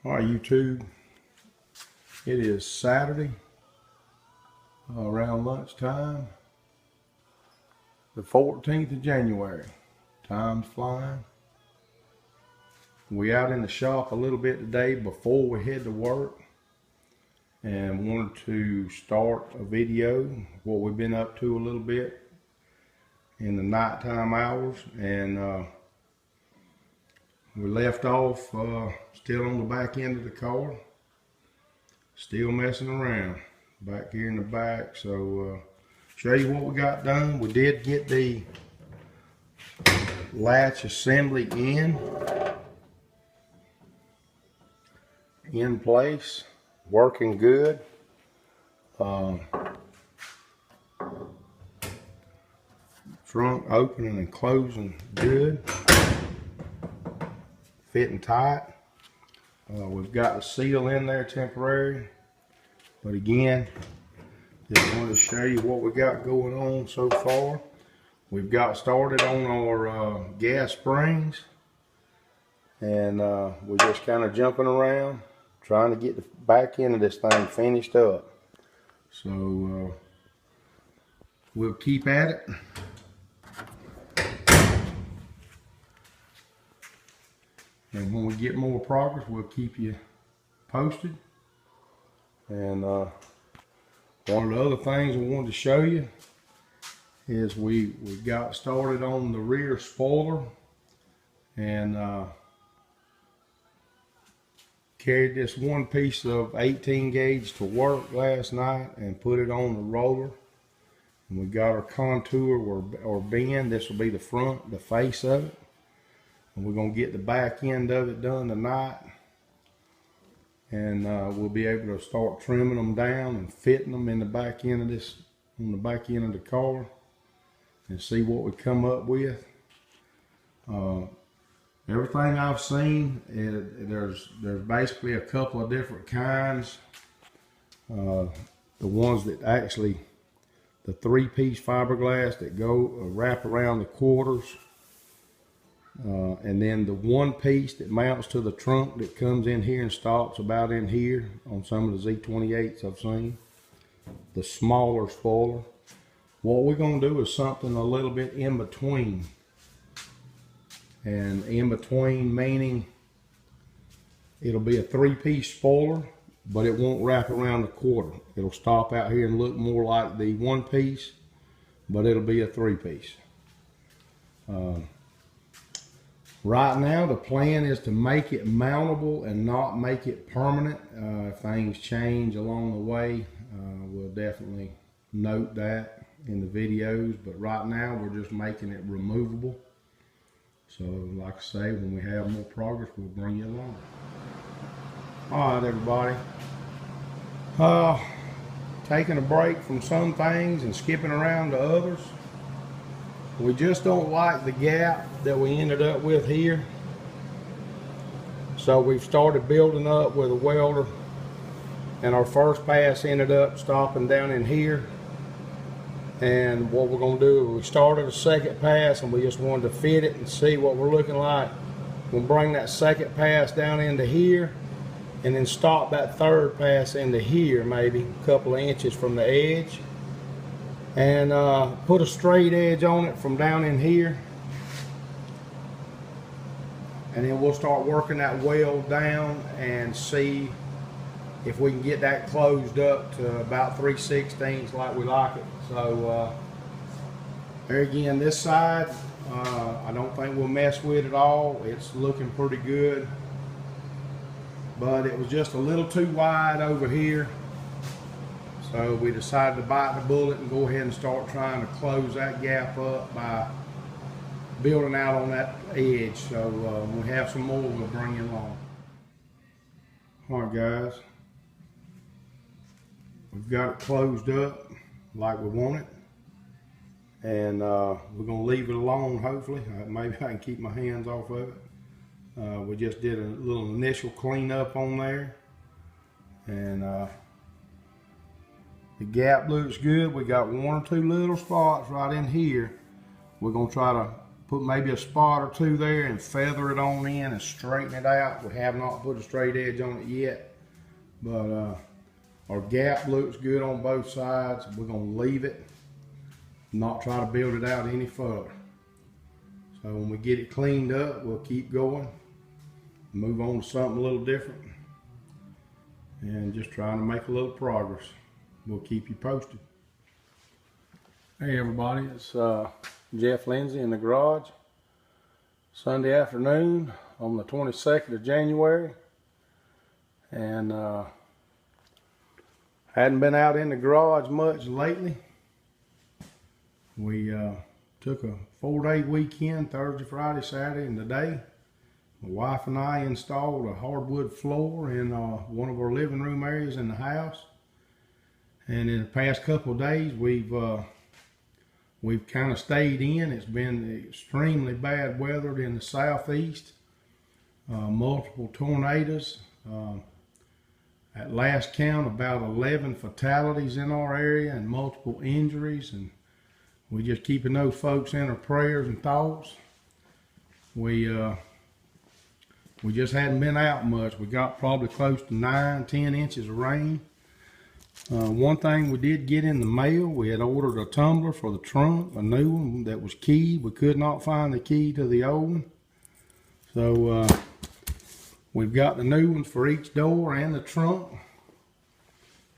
All right, YouTube. It is Saturday around lunchtime, the 14th of January. Time's flying. We out in the shop a little bit today before we head to work, and wanted to start a video what we've been up to a little bit in the nighttime hours. And we left off still on the back end of the car, still messing around back here in the back. So show you what we got done. We did get the latch assembly in place, working good. Trunk opening and closing good, fitting tight. We've got the seal in there temporary, but again, just wanted to show you what we got going on so far. We've got started on our gas springs, and we're just kind of jumping around trying to get the back end of this thing finished up. So we'll keep at it. And when we get more progress, we'll keep you posted. And one of the other things we wanted to show you is we got started on the rear spoiler, and carried this one piece of 18 gauge to work last night and put it on the roller. And we got our contour or bend. This will be the front, the face of it. And we're going to get the back end of it done tonight, and we'll be able to start trimming them down and fitting them in the back end of this, on the back end of the car, and see what we come up with. Everything I've seen, there's basically a couple of different kinds. The ones that actually, the 3-piece fiberglass that go wrap around the quarters. And then the one piece that mounts to the trunk that comes in here and stops about in here on some of the Z28s I've seen. The smaller spoiler. What we're going to do is something a little bit in between. And in between meaning it'll be a 3-piece spoiler, but it won't wrap around the quarter. It'll stop out here and look more like the 1-piece, but it'll be a 3-piece. Right now, the plan is to make it mountable and not make it permanent. If things change along the way, we'll definitely note that in the videos. But right now, we're just making it removable. So, like I say, when we have more progress, we'll bring you along. All right, everybody. Taking a break from some things and skipping around to others. We just don't like the gap that we ended up with here. So we've started building up with a welder, and our first pass ended up stopping down in here. And what we're going to do is we started a second pass, and we just wanted to fit it and see what we're looking like. We'll bring that second pass down into here, and then stop that third pass into here, maybe a couple of inches from the edge. And put a straight edge on it from down in here, and then we'll start working that weld down and see if we can get that closed up to about 3/16 like we like it. So there again, this side I don't think we'll mess with at all. It's looking pretty good, but it was just a little too wide over here. So we decided to bite the bullet and go ahead and start trying to close that gap up by building out on that edge. So when we have some more, we'll bring you along. All right, guys. We've got it closed up like we want it. And we're going to leave it alone, hopefully. Maybe I can keep my hands off of it. We just did a little initial cleanup on there. And the gap looks good. We got one or two little spots right in here. We're going to try to put maybe a spot or two there and feather it on in and straighten it out. We have not put a straight edge on it yet, but our gap looks good on both sides. We're gonna leave it, not try to build it out any further. So when we get it cleaned up, we'll keep going, move on to something a little different, and just trying to make a little progress. We'll keep you posted. Hey everybody, it's Jeff Lindsay in the garage. Sunday afternoon on the 22nd of January, and hadn't been out in the garage much lately. We took a 4-day weekend, Thursday, Friday, Saturday, and today. My wife and I installed a hardwood floor in one of our living room areas in the house. And in the past couple of days, we've kind of stayed in. It's been extremely bad weather in the southeast. Multiple tornadoes. At last count, about 11 fatalities in our area and multiple injuries. And we just keeping those folks in our prayers and thoughts. We just hadn't been out much. We got probably close to 9-10 inches of rain. One thing we did get in the mail, we had ordered a tumbler for the trunk, a new one that was keyed. We could not find the key to the old one. So we've got the new ones for each door and the trunk.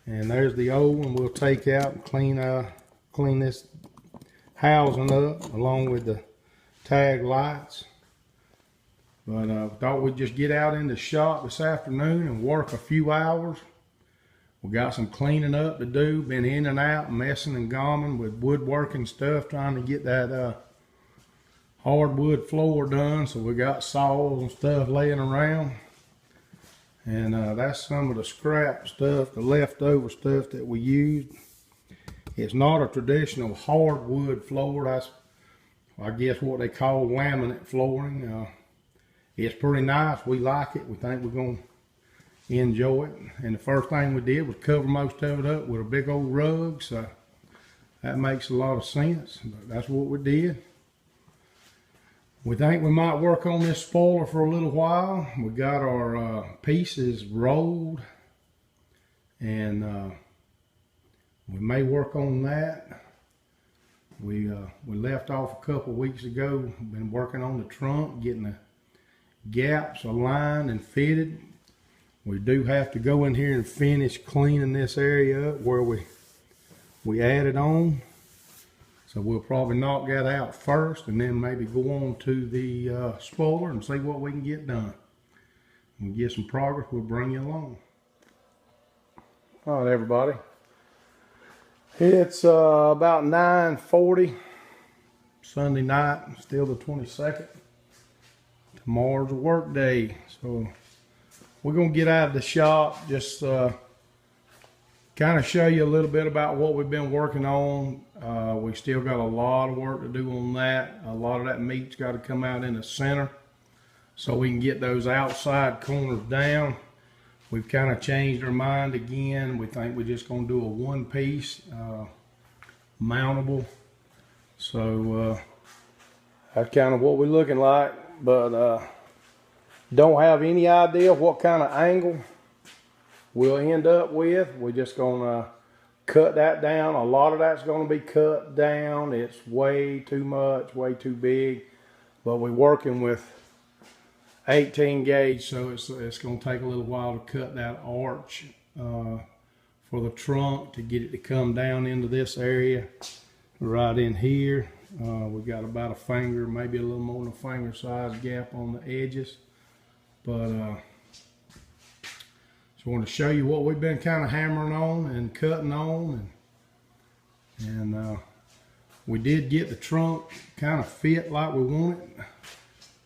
And there's the old one we'll take out and clean this housing up along with the tag lights. But thought we'd just get out in the shop this afternoon and work a few hours. We got some cleaning up to do, been in and out, messing and gomming with woodworking stuff, trying to get that hardwood floor done. So we got saws and stuff laying around. And that's some of the scrap stuff, the leftover stuff that we used. It's not a traditional hardwood floor. That's, I guess, what they call laminate flooring. It's pretty nice. We like it. We think we're going to enjoy it. And the first thing we did was cover most of it up with a big old rug. So that makes a lot of sense. But that's what we did. We think we might work on this spoiler for a little while. We got our pieces rolled, and we may work on that. We left off a couple weeks ago. Been working on the trunk, getting the gaps aligned and fitted. We do have to go in here and finish cleaning this area up where we added on. So we'll probably knock that out first and then maybe go on to the spoiler and see what we can get done. When we get some progress, we'll bring you along. All right, everybody. It's about 9:40 Sunday night, still the 22nd. Tomorrow's a work day, so we're gonna get out of the shop, just kind of show you a little bit about what we've been working on. We still got a lot of work to do on that. A lot of that meat's got to come out in the center so we can get those outside corners down. We've kind of changed our mind again. We think we're just gonna do a one-piece mountable. So that's kind of what we're looking like. But don't have any idea what kind of angle we'll end up with. We're just gonna cut that down. A lot of that's gonna be cut down. It's way too much, way too big. But we're working with 18 gauge, so it's gonna take a little while to cut that arch for the trunk to get it to come down into this area right in here. We got about a finger, maybe a little more than a finger size gap on the edges. But so I want to show you what we've been kind of hammering on and cutting on, and we did get the trunk kind of fit like we wanted.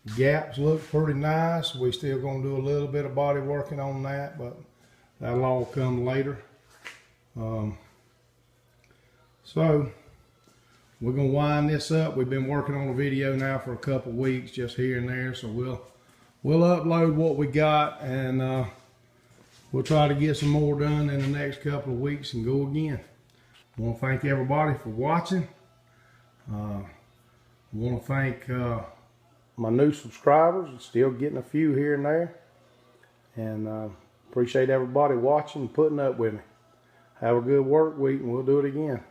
The gaps look pretty nice. We still gonna do a little bit of body working on that, but that'll all come later. So we're gonna wind this up. We've been working on a video now for a couple weeks, just here and there. So we'll upload what we got, and we'll try to get some more done in the next couple of weeks and go again. I want to thank everybody for watching. I want to thank my new subscribers. Still getting a few here and there. And appreciate everybody watching and putting up with me. Have a good work week, and we'll do it again.